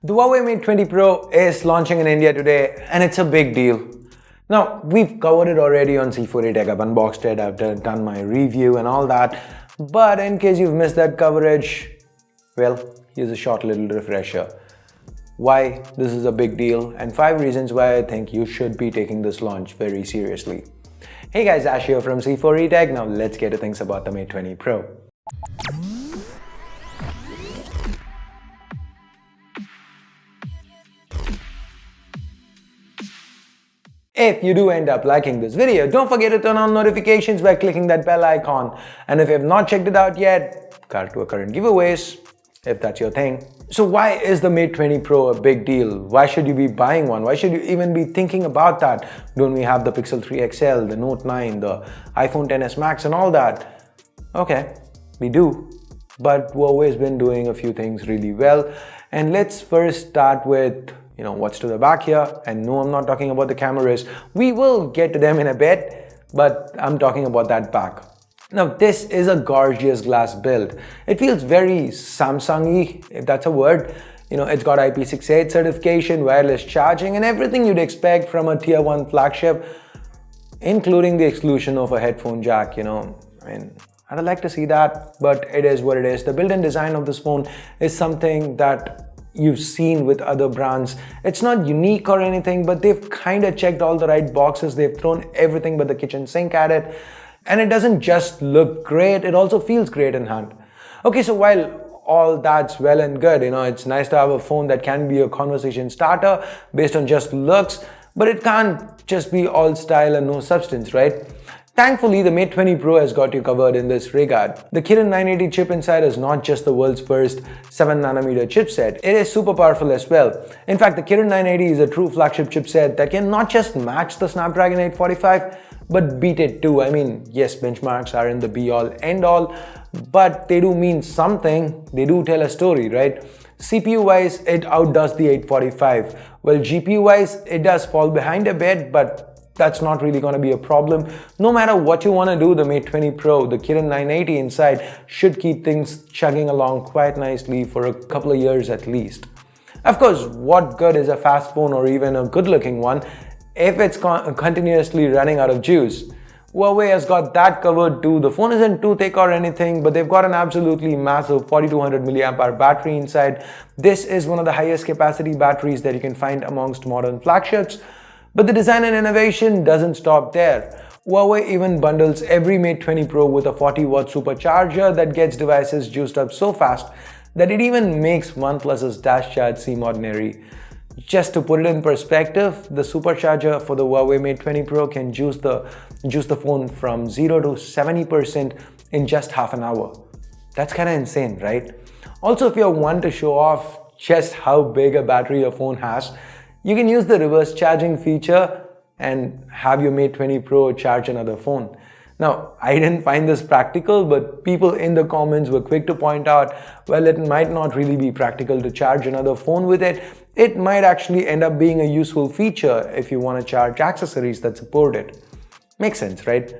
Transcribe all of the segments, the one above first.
The Huawei Mate 20 Pro is launching in India today and it's a big deal. Now, we've covered it already on C4A Tech. I've unboxed it, I've done my review and all that. But in case you've missed that coverage, well, here's a short little refresher. Why this is a big deal and 5 reasons why I think you should be taking this launch very seriously. Hey guys, Ash here from C4A Tech. Now let's get to things about the Mate 20 Pro. If you do end up liking this video, don't forget to turn on notifications by clicking that bell icon. And if you have not checked it out yet, cut to our current giveaways, if that's your thing. So why is the Mate 20 Pro a big deal? Why should you be buying one? Why should you even be thinking about that? Don't we have the Pixel 3 XL, the Note 9, the iPhone XS Max and all that? Okay, we do. But Huawei has been doing a few things really well. And let's first start with what's to the back here. And no, I'm not talking about the cameras. We will get to them in a bit, but I'm talking about that back. Now, this is a gorgeous glass build. It feels very Samsung-y, if that's a word. It's got IP68 certification, wireless charging, and everything you'd expect from a tier 1 flagship, including the exclusion of a headphone jack, I'd like to see that, but it is what it is. The built-in design of this phone is something that you've seen with other brands. It's not unique or anything, but they've kind of checked all the right boxes. They've thrown everything but the kitchen sink at it. And it doesn't just look great, it also feels great in hand. Okay, so while all that's well and good, it's nice to have a phone that can be a conversation starter based on just looks, but it can't just be all style and no substance, right? Thankfully, the Mate 20 Pro has got you covered in this regard. The Kirin 980 chip inside is not just the world's first 7nm chipset, it is super powerful as well. In fact, the Kirin 980 is a true flagship chipset that can not just match the Snapdragon 845, but beat it too. Yes, benchmarks are in the be-all, end-all, but they do mean something. They do tell a story, right? CPU-wise, it outdoes the 845. Well, GPU-wise, it does fall behind a bit, but that's not really going to be a problem. No matter what you want to do, the Mate 20 Pro, the Kirin 980 inside should keep things chugging along quite nicely for a couple of years at least. Of course, what good is a fast phone or even a good-looking one if it's continuously running out of juice? Huawei has got that covered too. The phone isn't too thick or anything, but they've got an absolutely massive 4200 mAh battery inside. This is one of the highest capacity batteries that you can find amongst modern flagships. But the design and innovation doesn't stop there. Huawei even bundles every Mate 20 Pro with a 40-watt supercharger that gets devices juiced up so fast that it even makes OnePlus's Dash Charge seem ordinary. Just to put it in perspective, the supercharger for the Huawei Mate 20 Pro can juice the phone from 0 to 70% in just half an hour. That's kind of insane, right? Also, if you're one to show off just how big a battery your phone has, you can use the reverse charging feature and have your Mate 20 Pro charge another phone. Now, I didn't find this practical, but people in the comments were quick to point out, well, it might not really be practical to charge another phone with it. It might actually end up being a useful feature if you want to charge accessories that support it. Makes sense, right?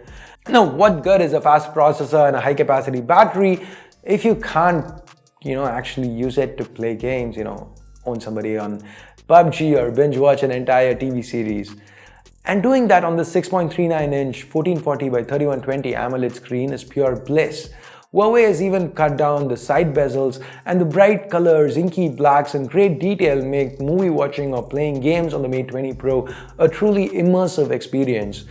Now, what good is a fast processor and a high capacity battery if you can't, actually use it to play games, own somebody on PUBG or binge watch an entire TV series? And doing that on the 6.39-inch 1440 by 3120 AMOLED screen is pure bliss. Huawei has even cut down the side bezels, and the bright colors, inky blacks and great detail make movie watching or playing games on the Mate 20 Pro a truly immersive experience.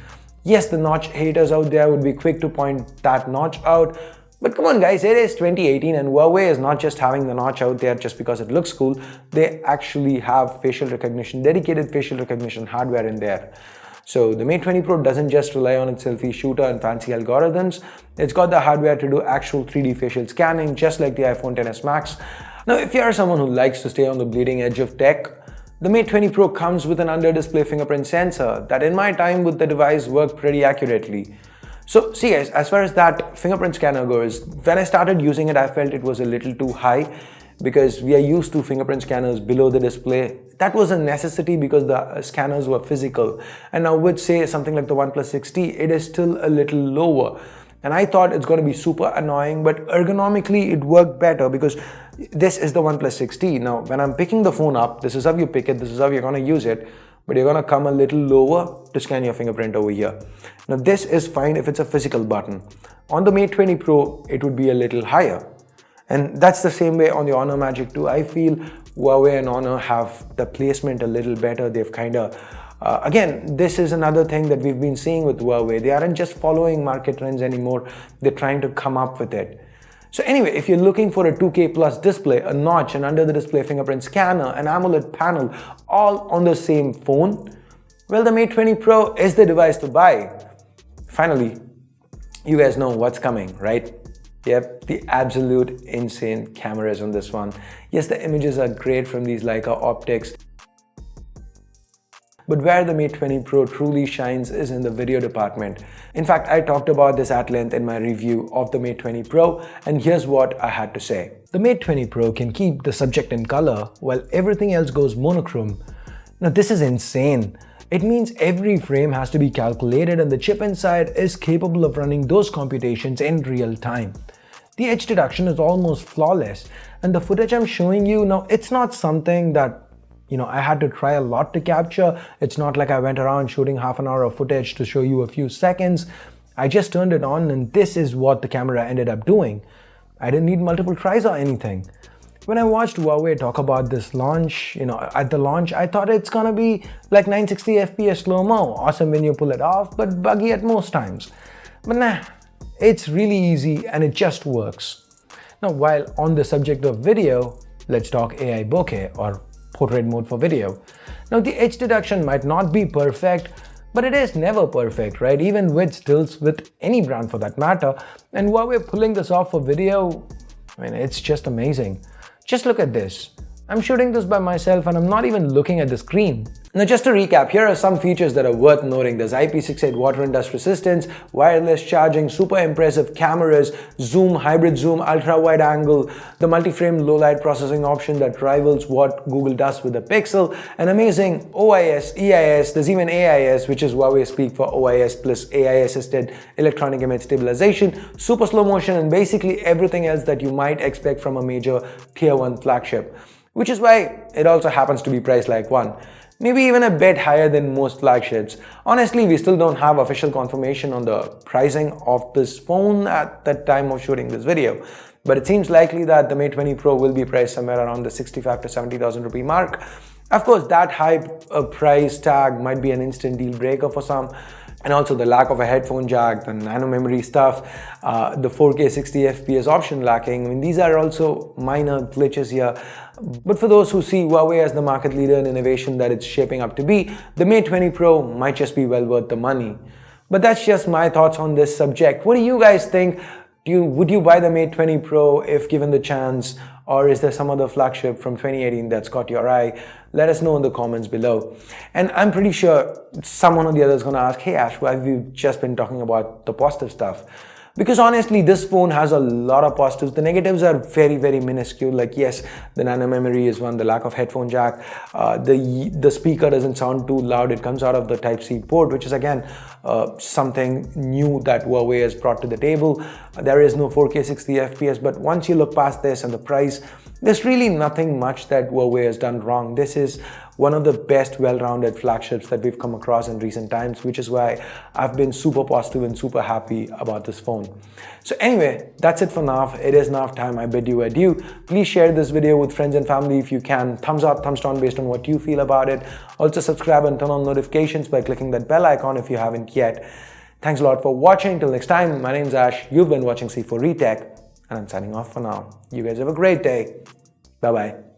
Yes, the notch haters out there would be quick to point that notch out, but come on guys, it is 2018 and Huawei is not just having the notch out there just because it looks cool. They actually have facial recognition, dedicated facial recognition hardware in there. So the Mate 20 Pro doesn't just rely on its selfie shooter and fancy algorithms. It's got the hardware to do actual 3D facial scanning, just like the iPhone XS Max. Now, if you are someone who likes to stay on the bleeding edge of tech, the Mate 20 Pro comes with an under-display fingerprint sensor that in my time with the device worked pretty accurately. So see guys, as far as that fingerprint scanner goes, when I started using it, I felt it was a little too high because we are used to fingerprint scanners below the display. That was a necessity because the scanners were physical. And now with say something like the OnePlus 6T, it is still a little lower. And I thought it's going to be super annoying, but ergonomically it worked better because this is the OnePlus 6T. Now, when I'm picking the phone up, this is how you pick it, this is how you're going to use it, but you're going to come a little lower to scan your fingerprint over here. Now, this is fine if it's a physical button. On the Mate 20 Pro, it would be a little higher. And that's the same way on the Honor Magic 2. I feel Huawei and Honor have the placement a little better. They've kind of again, this is another thing that we've been seeing with Huawei. They aren't just following market trends anymore. They're trying to come up with it. So anyway, if you're looking for a 2K plus display, a notch, and under the display fingerprint scanner, an AMOLED panel, all on the same phone, well, the Mate 20 Pro is the device to buy. Finally, you guys know what's coming, right? Yep, the absolute insane cameras on this one. Yes, the images are great from these Leica optics. But where the Mate 20 Pro truly shines is in the video department. In fact, I talked about this at length in my review of the Mate 20 Pro, and here's what I had to say. The Mate 20 Pro can keep the subject in color while everything else goes monochrome. Now this is insane. It means every frame has to be calculated and the chip inside is capable of running those computations in real time. The edge detection is almost flawless, and the footage I'm showing you now, it's not something that I had to try a lot to capture. It's not like I went around shooting half an hour of footage to show you a few seconds. I just turned it on and this is what the camera ended up doing. I didn't need multiple tries or anything. When I watched Huawei talk about this launch, at the launch, I thought it's gonna be like 960 FPS slow-mo, awesome when you pull it off, but buggy at most times. But nah, it's really easy and it just works. Now, while on the subject of video, let's talk AI bokeh or portrait mode for video. Now the edge detection might not be perfect, but it is never perfect, right? Even with stills with any brand for that matter. And Huawei pulling this off for video, it's just amazing. Just look at this. I'm shooting this by myself and I'm not even looking at the screen. Now just to recap, here are some features that are worth noting. There's IP68 water and dust resistance, wireless charging, super impressive cameras, zoom, hybrid zoom, ultra wide angle, the multi-frame low light processing option that rivals what Google does with the Pixel, an amazing OIS, EIS, there's even AIS, which is Huawei speak for OIS plus AI assisted electronic image stabilization, super slow motion, and basically everything else that you might expect from a major tier 1 flagship. Which is why it also happens to be priced like one. Maybe even a bit higher than most flagships. Honestly, we still don't have official confirmation on the pricing of this phone at the time of shooting this video. But it seems likely that the Mate 20 Pro will be priced somewhere around the 65 to 70,000 rupee mark. Of course, that high price tag might be an instant deal breaker for some. And also the lack of a headphone jack, the nano memory stuff, the 4K 60 FPS option lacking. These are also minor glitches here. But for those who see Huawei as the market leader in innovation that it's shaping up to be, the Mate 20 Pro might just be well worth the money. But that's just my thoughts on this subject. What do you guys think? Would you buy the Mate 20 Pro if given the chance? Or is there some other flagship from 2018 that's caught your eye? Let us know in the comments below. And I'm pretty sure someone or the other is going to ask, hey Ash, why have you just been talking about the positive stuff? Because honestly, this phone has a lot of positives. The negatives are very, very minuscule. Like yes, the nano memory is one, the lack of headphone jack, the speaker doesn't sound too loud. It comes out of the Type-C port, which is again something new that Huawei has brought to the table. There is no 4K 60 FPS, but once you look past this and the price, there's really nothing much that Huawei has done wrong. This is one of the best well-rounded flagships that we've come across in recent times, which is why I've been super positive and super happy about this phone. So anyway, that's it for now. It is now time I bid you adieu. Please share this video with friends and family if you can. Thumbs up, thumbs down based on what you feel about it. Also subscribe and turn on notifications by clicking that bell icon if you haven't yet. Thanks a lot for watching. Till next time, my name's Ash. You've been watching C4 Retech, and I'm signing off for now. You guys have a great day. Bye-bye.